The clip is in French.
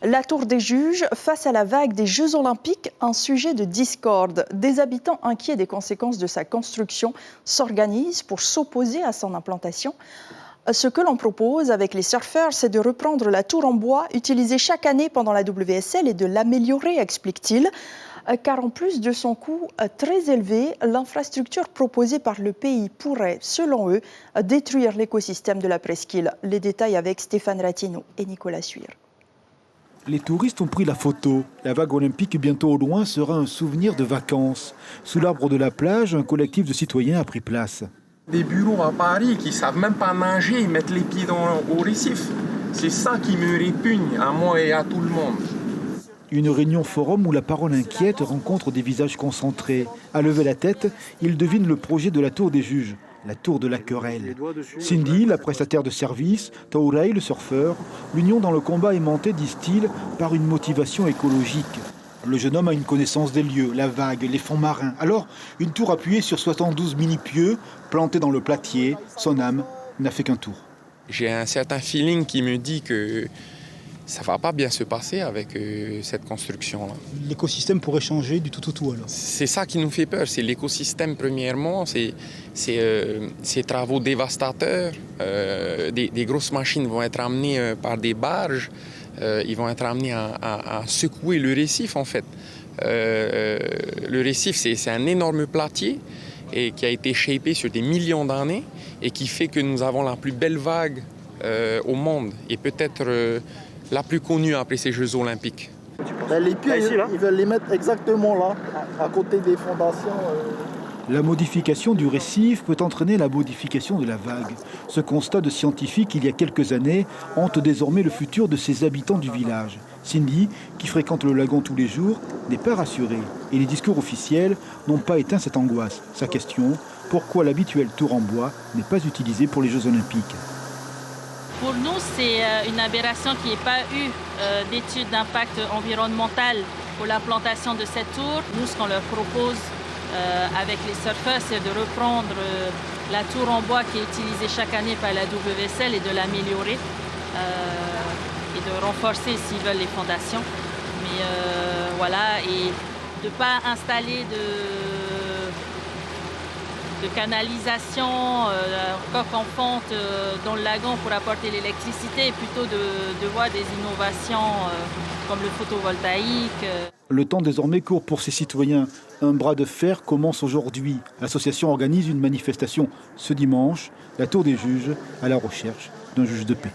La tour des juges face à la vague des Jeux Olympiques, un sujet de discorde. Des habitants inquiets des conséquences de sa construction s'organisent pour s'opposer à son implantation. Ce que l'on propose avec les surfeurs, c'est de reprendre la tour en bois utilisée chaque année pendant la WSL et de l'améliorer, explique-t-il. Car en plus de son coût très élevé, l'infrastructure proposée par le pays pourrait, selon eux, détruire l'écosystème de la presqu'île. Les détails avec Stéphane Ratino et Nicolas Suire. Les touristes ont pris la photo. La vague olympique bientôt au loin sera un souvenir de vacances. Sous l'arbre de la plage, un collectif de citoyens a pris place. Des bureaux à Paris qui ne savent même pas nager et mettre les pieds au récif. C'est ça qui me répugne, à moi et à tout le monde. Une réunion forum où la parole inquiète rencontre des visages concentrés. À lever la tête, ils devinent le projet de la tour des juges, la tour de la querelle. Cindy, la prestataire de service, Taourey, le surfeur, l'union dans le combat aimanté, disent-ils, par une motivation écologique. Le jeune homme a une connaissance des lieux, la vague, les fonds marins. Alors, une tour appuyée sur 72 mini-pieux, plantée dans le platier, son âme n'a fait qu'un tour. J'ai un certain feeling qui me dit que ça ne va pas bien se passer avec cette construction-là. L'écosystème pourrait changer du tout au tout alors. C'est ça qui nous fait peur, c'est l'écosystème premièrement, c'est ces travaux dévastateurs. Des grosses machines vont être amenées par des barges, ils vont être amenés à secouer le récif en fait. Le récif c'est un énorme platier et qui a été shapé sur des millions d'années et qui fait que nous avons la plus belle vague au monde et peut-être la plus connue après ces Jeux Olympiques. Les pieds, ils veulent les mettre exactement là, à côté des fondations. La modification du récif peut entraîner la modification de la vague. Ce constat de scientifique il y a quelques années hante désormais le futur de ces habitants du village. Cindy, qui fréquente le lagon tous les jours, n'est pas rassurée. Et les discours officiels n'ont pas éteint cette angoisse. Sa question, pourquoi l'habituelle tour en bois n'est pas utilisée pour les Jeux Olympiques ? Pour nous, c'est une aberration qu'il n'y ait pas eu d'études d'impact environnemental pour l'implantation de cette tour. Nous, ce qu'on leur propose avec les surfeurs, c'est de reprendre la tour en bois qui est utilisée chaque année par la WSL et de l'améliorer et de renforcer, s'ils veulent, les fondations. Mais voilà, et de ne pas installer de canalisation, coque en pente dans le lagon pour apporter l'électricité et plutôt de voir des innovations comme le photovoltaïque. Le temps désormais court pour ces citoyens. Un bras de fer commence aujourd'hui. L'association organise une manifestation ce dimanche, la Tour des juges, à la recherche d'un juge de paix.